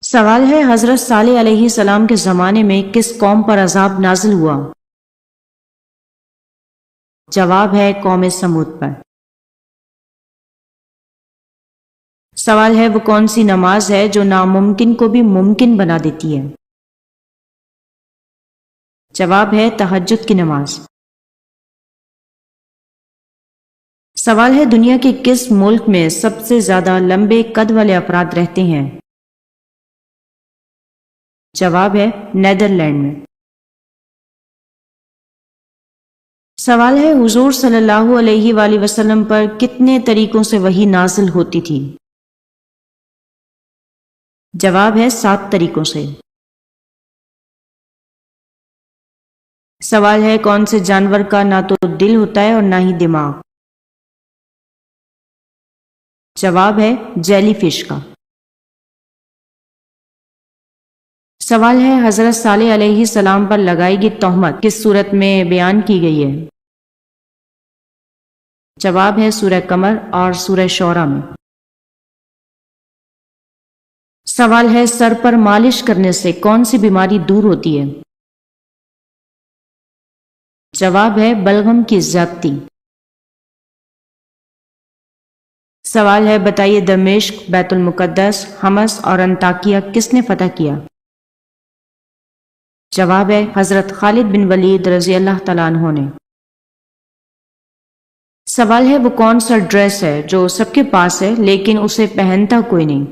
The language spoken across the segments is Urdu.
سوال ہے حضرت صالح علیہ السلام کے زمانے میں کس قوم پر عذاب نازل ہوا؟ جواب ہے قوم سمود پر۔ سوال ہے وہ کون سی نماز ہے جو ناممکن کو بھی ممکن بنا دیتی ہے؟ جواب ہے تہجد کی نماز۔ سوال ہے دنیا کے کس ملک میں سب سے زیادہ لمبے قد والے افراد رہتے ہیں؟ جواب ہے نیدرلینڈ میں۔ سوال ہے حضور صلی اللہ علیہ وآلہ وسلم پر کتنے طریقوں سے وحی نازل ہوتی تھی؟ جواب ہے 7 طریقوں سے۔ سوال ہے کون سے جانور کا نہ تو دل ہوتا ہے اور نہ ہی دماغ؟ جواب ہے جیلی فش کا۔ سوال ہے حضرت صالح علیہ السلام پر لگائی گئی تہمت کس صورت میں بیان کی گئی ہے؟ جواب ہے سورہ قمر اور سورہ شعراء میں۔ سوال ہے سر پر مالش کرنے سے کون سی بیماری دور ہوتی ہے؟ جواب ہے بلغم کی زیادتی۔ سوال ہے بتائیے دمشق، بیت المقدس، حمص اور انطاکیہ کس نے فتح کیا؟ جواب ہے حضرت خالد بن ولید رضی اللہ تعالیٰ عنہ نے۔ سوال ہے وہ کون سا ڈریس ہے جو سب کے پاس ہے لیکن اسے پہنتا کوئی نہیں؟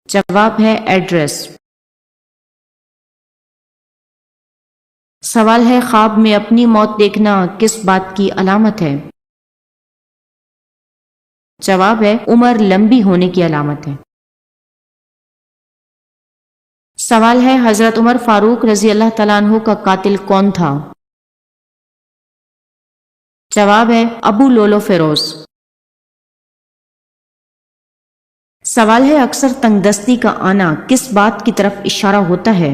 جواب ہے ایڈریس۔ سوال ہے خواب میں اپنی موت دیکھنا کس بات کی علامت ہے؟ جواب ہے عمر لمبی ہونے کی علامت ہے۔ سوال ہے حضرت عمر فاروق رضی اللہ تعالیٰ عنہ کا قاتل کون تھا؟ جواب ہے ابو لولو فیروز۔ سوال ہے اکثر تنگ دستی کا آنا کس بات کی طرف اشارہ ہوتا ہے؟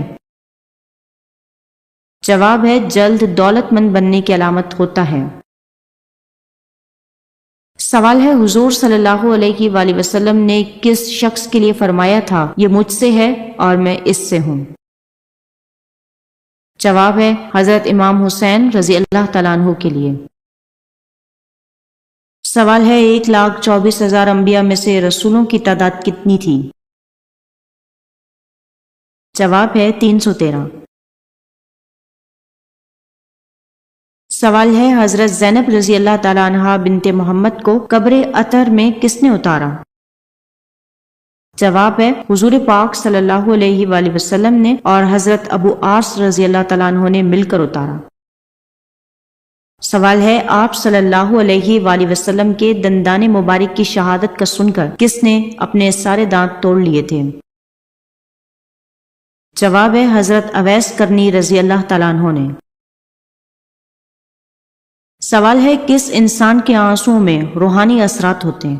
جواب ہے جلد دولت مند بننے کی علامت ہوتا ہے۔ سوال ہے حضور صلی اللہ علیہ وآلہ وسلم نے کس شخص کے لیے فرمایا تھا یہ مجھ سے ہے اور میں اس سے ہوں؟ جواب ہے حضرت امام حسین رضی اللہ تعالیٰ عنہ کے لیے۔ سوال ہے 1,24,000 انبیاء میں سے رسولوں کی تعداد کتنی تھی؟ جواب ہے 313۔ سوال ہے حضرت زینب رضی اللہ تعالیٰ عنہا بنت محمد کو قبر اطہر میں کس نے اتارا؟ جواب ہے حضور پاک صلی اللہ علیہ وآلہ وسلم نے اور حضرت ابو عاص رضی اللہ تعالیٰ عنہ نے مل کر اتارا۔ سوال ہے آپ صلی اللہ علیہ وآلہ وسلم کے دندان مبارک کی شہادت کا سن کر کس نے اپنے سارے دانت توڑ لیے تھے؟ جواب ہے حضرت اویس کرنی رضی اللہ تعالیٰ عنہ نے۔ سوال ہے کس انسان کے آنسوؤں میں روحانی اثرات ہوتے ہیں؟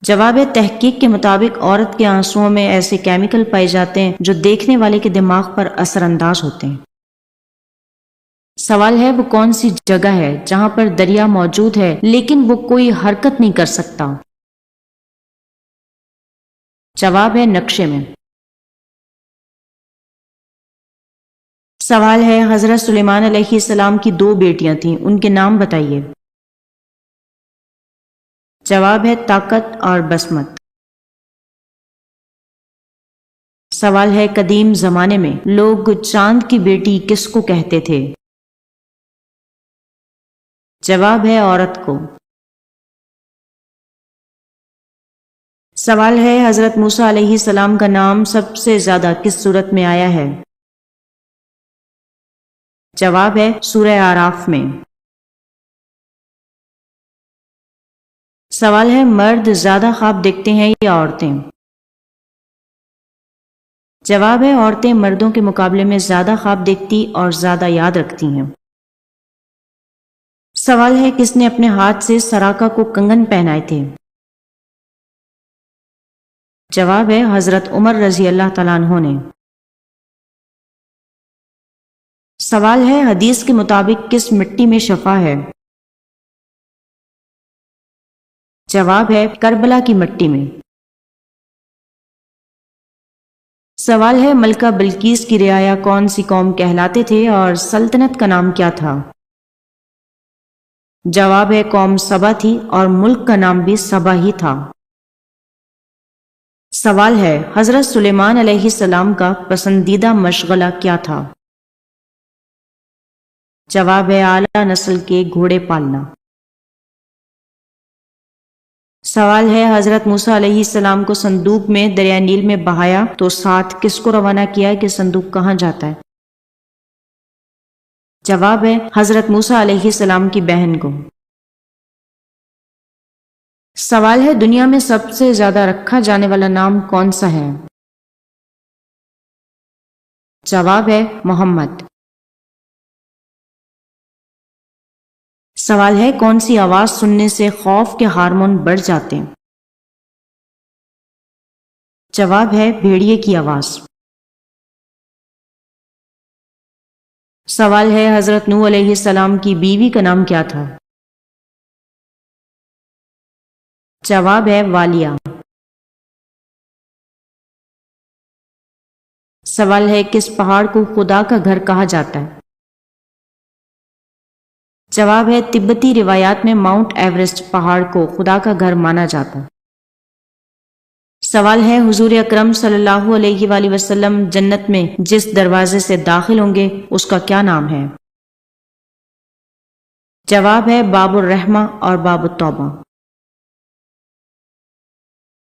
جواب ہے تحقیق کے مطابق عورت کے آنسوؤں میں ایسے کیمیکل پائے جاتے ہیں جو دیکھنے والے کے دماغ پر اثر انداز ہوتے ہیں۔ سوال ہے وہ کون سی جگہ ہے جہاں پر دریا موجود ہے لیکن وہ کوئی حرکت نہیں کر سکتا؟ جواب ہے نقشے میں۔ سوال ہے حضرت سلیمان علیہ السلام کی 2 بیٹیاں تھیں، ان کے نام بتائیے۔ جواب ہے طاقت اور بسمت۔ سوال ہے قدیم زمانے میں لوگ چاند کی بیٹی کس کو کہتے تھے؟ جواب ہے عورت کو۔ سوال ہے حضرت موسیٰ علیہ السلام کا نام سب سے زیادہ کس سورت میں آیا ہے؟ جواب ہے سورہ اعراف میں۔ سوال ہے مرد زیادہ خواب دیکھتے ہیں یا عورتیں؟ جواب ہے عورتیں مردوں کے مقابلے میں زیادہ خواب دیکھتی اور زیادہ یاد رکھتی ہیں۔ سوال ہے کس نے اپنے ہاتھ سے سراقہ کو کنگن پہنائے تھے؟ جواب ہے حضرت عمر رضی اللہ تعالیٰ عنہ نے۔ سوال ہے حدیث کے مطابق کس مٹی میں شفا ہے؟ جواب ہے کربلا کی مٹی میں۔ سوال ہے ملکہ بلقیس کی رعایا کون سی قوم کہلاتے تھے اور سلطنت کا نام کیا تھا؟ جواب ہے قوم سبا تھی اور ملک کا نام بھی سبا ہی تھا۔ سوال ہے حضرت سلیمان علیہ السلام کا پسندیدہ مشغلہ کیا تھا؟ جواب ہے اعلیٰ نسل کے گھوڑے پالنا۔ سوال ہے حضرت موسیٰ علیہ السلام کو صندوق میں دریائے نیل میں بہایا تو ساتھ کس کو روانہ کیا کہ صندوق کہاں جاتا ہے؟ جواب ہے حضرت موسیٰ علیہ السلام کی بہن کو۔ سوال ہے دنیا میں سب سے زیادہ رکھا جانے والا نام کون سا ہے؟ جواب ہے محمد۔ سوال ہے کون سی آواز سننے سے خوف کے ہارمون بڑھ جاتے ہیں؟ جواب ہے بھیڑیے کی آواز۔ سوال ہے حضرت نوح علیہ السلام کی بیوی کا نام کیا تھا؟ جواب ہے والیہ۔ سوال ہے کس پہاڑ کو خدا کا گھر کہا جاتا ہے؟ جواب ہے تبتی روایات میں ماؤنٹ ایورسٹ پہاڑ کو خدا کا گھر مانا جاتا ہے۔ سوال ہے حضور اکرم صلی اللہ علیہ وآلہ وسلم جنت میں جس دروازے سے داخل ہوں گے اس کا کیا نام ہے؟ جواب ہے باب الرحمہ اور باب التوبہ۔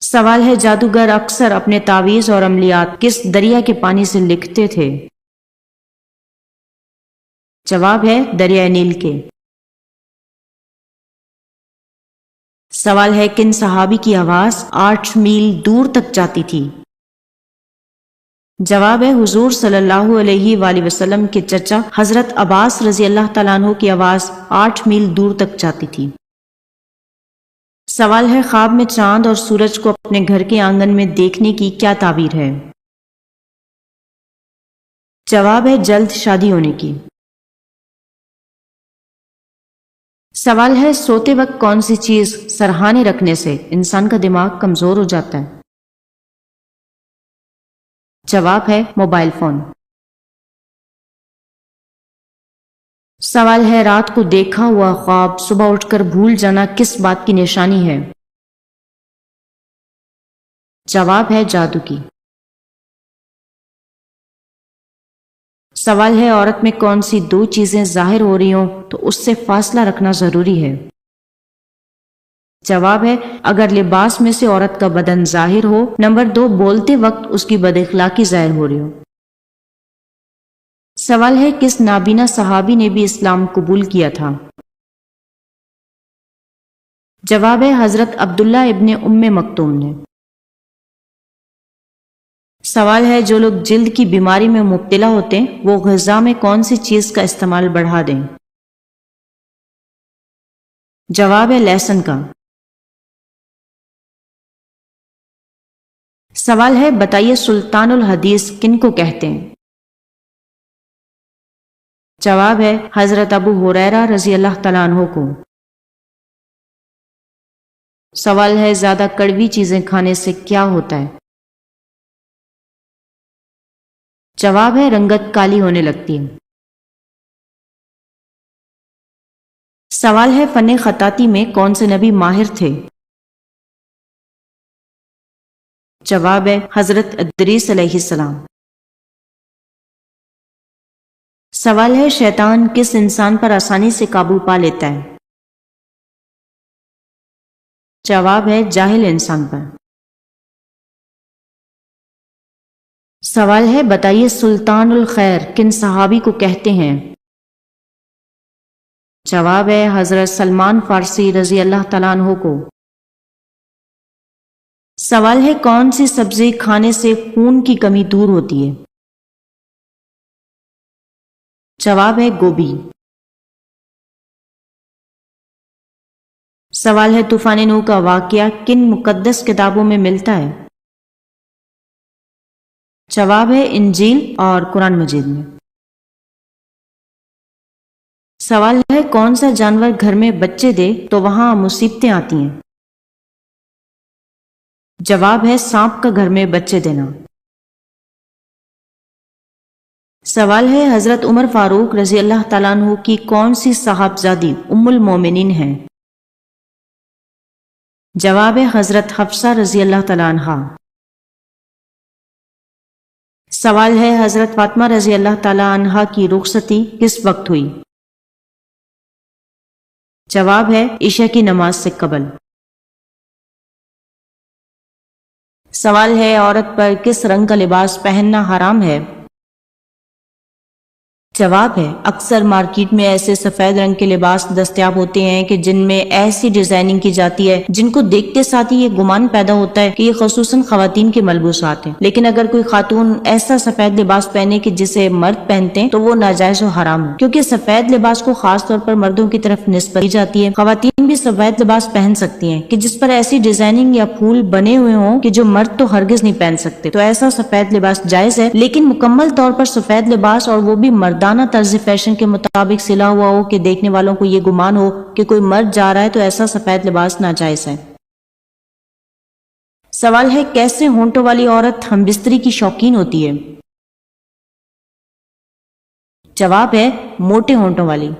سوال ہے جادوگر اکثر اپنے تعویذ اور عملیات کس دریا کے پانی سے لکھتے تھے؟ جواب ہے دریائے نیل کے۔ سوال ہے کن صحابی کی آواز 8 میل دور تک جاتی تھی؟ جواب ہے حضور صلی اللہ علیہ وآلہ وسلم کے چچا حضرت عباس رضی اللہ تعالیٰ عنہ کی آواز 8 میل دور تک جاتی تھی۔ سوال ہے خواب میں چاند اور سورج کو اپنے گھر کے آنگن میں دیکھنے کی کیا تعبیر ہے؟ جواب ہے جلد شادی ہونے کی۔ سوال ہے سوتے وقت کون سی چیز سرہانے رکھنے سے انسان کا دماغ کمزور ہو جاتا ہے؟ جواب ہے موبائل فون۔ سوال ہے رات کو دیکھا ہوا خواب صبح اٹھ کر بھول جانا کس بات کی نشانی ہے؟ جواب ہے جادو کی۔ سوال ہے عورت میں کون سی 2 چیزیں ظاہر ہو رہی ہوں تو اس سے فاصلہ رکھنا ضروری ہے؟ جواب ہے اگر لباس میں سے عورت کا بدن ظاہر ہو، نمبر 2 بولتے وقت اس کی بد اخلاقی ظاہر ہو رہی ہو۔ سوال ہے کس نابینا صحابی نے بھی اسلام قبول کیا تھا؟ جواب ہے حضرت عبداللہ ابن ام مکتوم نے۔ سوال ہے جو لوگ جلد کی بیماری میں مبتلا ہوتے ہیں وہ غذا میں کون سی چیز کا استعمال بڑھا دیں؟ جواب ہے لہسن کا۔ سوال ہے بتائیے سلطان الحدیث کن کو کہتے ہیں؟ جواب ہے حضرت ابو ہریرہ رضی اللہ تعالیٰ عنہ کو۔ سوال ہے زیادہ کڑوی چیزیں کھانے سے کیا ہوتا ہے؟ جواب ہے رنگت کالی ہونے لگتی ہے۔ سوال ہے فن خطاطی میں کون سے نبی ماہر تھے؟ جواب ہے حضرت ادریس علیہ السلام۔ سوال ہے شیطان کس انسان پر آسانی سے قابو پا لیتا ہے؟ جواب ہے جاہل انسان پر۔ سوال ہے بتائیے سلطان الخیر کن صحابی کو کہتے ہیں؟ جواب ہے حضرت سلمان فارسی رضی اللہ تعالیٰ عنہ کو۔ سوال ہے کون سی سبزی کھانے سے خون کی کمی دور ہوتی ہے؟ جواب ہے گوبھی۔ سوال ہے طوفان نوح کا واقعہ کن مقدس کتابوں میں ملتا ہے؟ جواب ہے انجیل اور قرآن مجید میں۔ سوال ہے کون سا جانور گھر میں بچے دے تو وہاں مصیبتیں آتی ہیں؟ جواب ہے سانپ کا گھر میں بچے دینا۔ سوال ہے حضرت عمر فاروق رضی اللہ تعالیٰ عنہ کی کون سی صاحبزادی ام المومنین ہیں؟ جواب ہے حضرت حفصہ رضی اللہ تعالیٰ عنہا۔ سوال ہے حضرت فاطمہ رضی اللہ تعالیٰ عنہا کی رخصتی کس وقت ہوئی؟ جواب ہے عشاء کی نماز سے قبل۔ سوال ہے عورت پر کس رنگ کا لباس پہننا حرام ہے؟ جواب ہے اکثر مارکیٹ میں ایسے سفید رنگ کے لباس دستیاب ہوتے ہیں کہ جن میں ایسی ڈیزائننگ کی جاتی ہے جن کو دیکھتے ساتھ ہی یہ گمان پیدا ہوتا ہے کہ یہ خصوصاً خواتین کے ملبوسات ہیں، لیکن اگر کوئی خاتون ایسا سفید لباس پہنے کہ جسے مرد پہنتے ہیں تو وہ ناجائز و حرام ہے، کیونکہ سفید لباس کو خاص طور پر مردوں کی طرف نسبت دی جاتی ہے۔ خواتین بھی سفید لباس پہن سکتی ہیں کہ جس پر ایسی ڈیزائننگ یا پھول بنے ہوئے ہوں کہ جو مرد تو ہرگز نہیں پہن سکتے، تو ایسا سفید لباس جائز ہے، لیکن مکمل طور پر سفید لباس اور وہ بھی مردانہ طرز فیشن کے مطابق سلا ہوا ہو کہ دیکھنے والوں کو یہ گمان ہو کہ کوئی مرد جا رہا ہے، تو ایسا سفید لباس ناجائز ہے۔ سوال ہے کیسے ہونٹوں والی عورت ہم بستری کی شوقین ہوتی ہے؟ جواب ہے موٹے ہونٹوں والی۔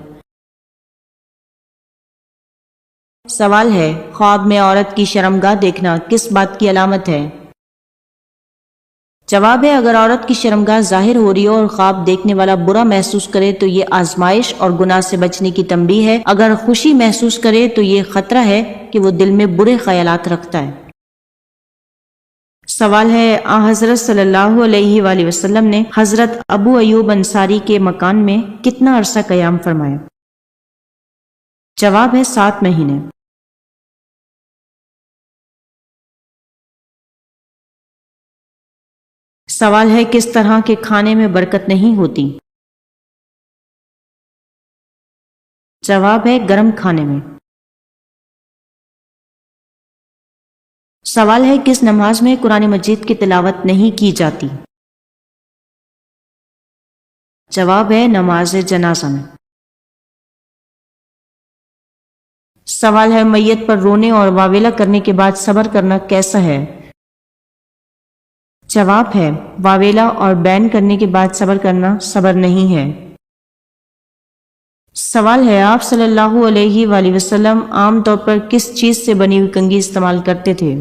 سوال ہے خواب میں عورت کی شرمگاہ دیکھنا کس بات کی علامت ہے؟ جواب ہے اگر عورت کی شرمگاہ ظاہر ہو رہی ہو اور خواب دیکھنے والا برا محسوس کرے تو یہ آزمائش اور گناہ سے بچنے کی تنبیہ ہے، اگر خوشی محسوس کرے تو یہ خطرہ ہے کہ وہ دل میں برے خیالات رکھتا ہے۔ سوال ہے حضرت صلی اللہ علیہ وآلہ وسلم نے حضرت ابو ایوب انصاری کے مکان میں کتنا عرصہ قیام فرمایا؟ جواب ہے 7 مہینے۔ سوال ہے کس طرح کے کھانے میں برکت نہیں ہوتی؟ جواب ہے گرم کھانے میں۔ سوال ہے کس نماز میں قرآن مجید کی تلاوت نہیں کی جاتی؟ جواب ہے نماز جنازہ میں۔ سوال ہے میت پر رونے اور واویلا کرنے کے بعد صبر کرنا کیسا ہے؟ جواب ہے واویلا اور بین کرنے کے بعد صبر کرنا صبر نہیں ہے۔ سوال ہے آپ صلی اللہ علیہ وآلہ وسلم عام طور پر کس چیز سے بنی ہوئی کنگھی استعمال کرتے تھے؟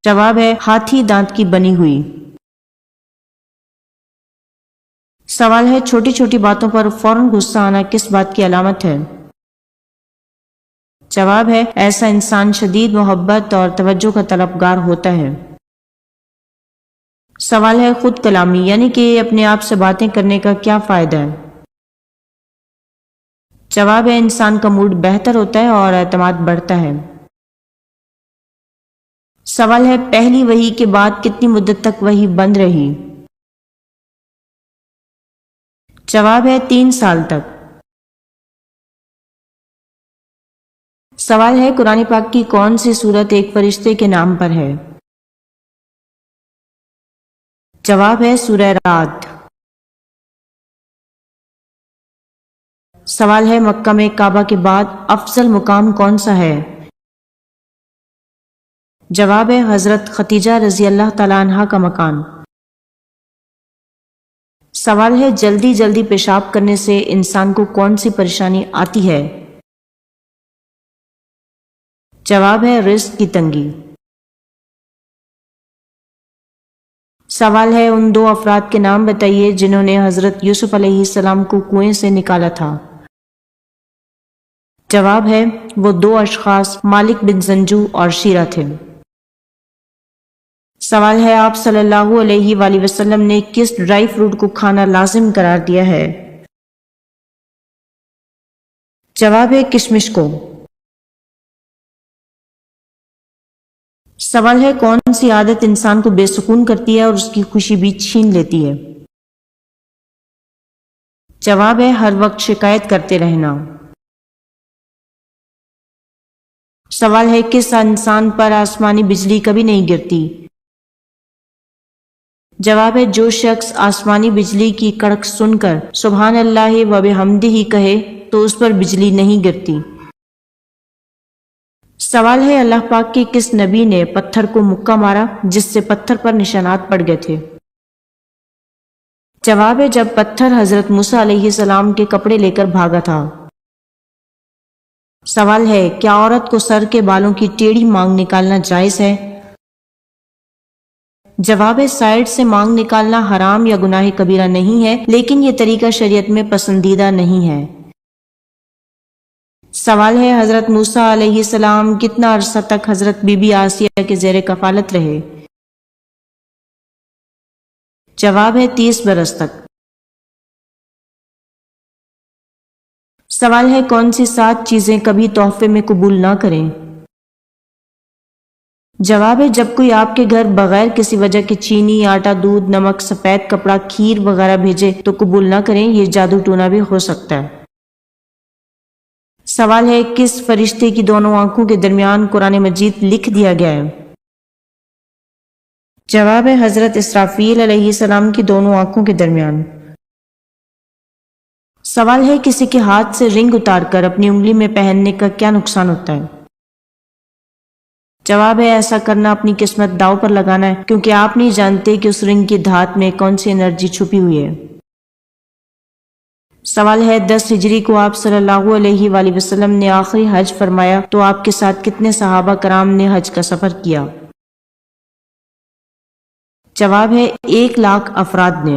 جواب ہے ہاتھی دانت کی بنی ہوئی۔ سوال ہے چھوٹی چھوٹی باتوں پر فوراً غصہ آنا کس بات کی علامت ہے؟ جواب ہے ایسا انسان شدید محبت اور توجہ کا طلبگار ہوتا ہے۔ سوال ہے خود کلامی یعنی کہ اپنے آپ سے باتیں کرنے کا کیا فائدہ ہے؟ جواب ہے انسان کا موڈ بہتر ہوتا ہے اور اعتماد بڑھتا ہے۔ سوال ہے پہلی وحی کے بعد کتنی مدت تک وحی بند رہی؟ جواب ہے 3 سال تک۔ سوال ہے قرآن پاک کی کون سی سورت ایک فرشتے کے نام پر ہے؟ جواب ہے سورہ رعد۔ سوال ہے مکہ میں کعبہ کے بعد افضل مقام کون سا ہے؟ جواب ہے حضرت ختیجہ رضی اللہ تعالیٰ عنہا کا مکان۔ سوال ہے جلدی جلدی پیشاب کرنے سے انسان کو کون سی پریشانی آتی ہے؟ جواب ہے رزق کی تنگی۔ سوال ہے ان 2 افراد کے نام بتائیے جنہوں نے حضرت یوسف علیہ السلام کو کنویں سے نکالا تھا۔ جواب ہے وہ 2 اشخاص مالک بن زنجو اور شیرہ تھے۔ سوال ہے آپ صلی اللہ علیہ وآلہ وسلم نے کس ڈرائی فروٹ کو کھانا لازم قرار دیا ہے؟ جواب ہے کشمش کو۔ سوال ہے کون سی عادت انسان کو بے سکون کرتی ہے اور اس کی خوشی بھی چھین لیتی ہے؟ جواب ہے ہر وقت شکایت کرتے رہنا۔ سوال ہے کس انسان پر آسمانی بجلی کبھی نہیں گرتی؟ جواب ہے جو شخص آسمانی بجلی کی کڑک سن کر سبحان اللہ و بحمدہ کہے تو اس پر بجلی نہیں گرتی۔ سوال ہے اللہ پاک کے کس نبی نے پتھر کو مکہ مارا جس سے پتھر پر نشانات پڑ گئے تھے؟ جواب ہے جب پتھر حضرت موسیٰ علیہ السلام کے کپڑے لے کر بھاگا تھا۔ سوال ہے کیا عورت کو سر کے بالوں کی ٹیڑھی مانگ نکالنا جائز ہے؟ جواب ہے سائڈ سے مانگ نکالنا حرام یا گناہ کبیرہ نہیں ہے، لیکن یہ طریقہ شریعت میں پسندیدہ نہیں ہے۔ سوال ہے حضرت موسیٰ علیہ السلام کتنا عرصہ تک حضرت بی بی آسیہ کے زیر کفالت رہے؟ جواب ہے 30 برس تک۔ سوال ہے کون سی 7 چیزیں کبھی تحفے میں قبول نہ کریں؟ جواب ہے جب کوئی آپ کے گھر بغیر کسی وجہ کے چینی، آٹا، دودھ، نمک، سفید کپڑا، کھیر وغیرہ بھیجے تو قبول نہ کریں، یہ جادو ٹونا بھی ہو سکتا ہے۔ سوال ہے کس فرشتے کی دونوں آنکھوں کے درمیان قرآن مجید لکھ دیا گیا ہے؟ جواب ہے حضرت اسرافیل علیہ السلام کی دونوں آنکھوں کے درمیان۔ سوال ہے کسی کے ہاتھ سے رنگ اتار کر اپنی انگلی میں پہننے کا کیا نقصان ہوتا ہے؟ جواب ہے ایسا کرنا اپنی قسمت داؤ پر لگانا ہے، کیونکہ آپ نہیں جانتے کہ اس رنگ کی دھات میں کون سی انرجی چھپی ہوئی ہے۔ سوال ہے 10 ہجری کو آپ صلی اللہ علیہ وآلہ وسلم نے آخری حج فرمایا تو آپ کے ساتھ کتنے صحابہ کرام نے حج کا سفر کیا؟ جواب ہے 1 لاکھ افراد نے۔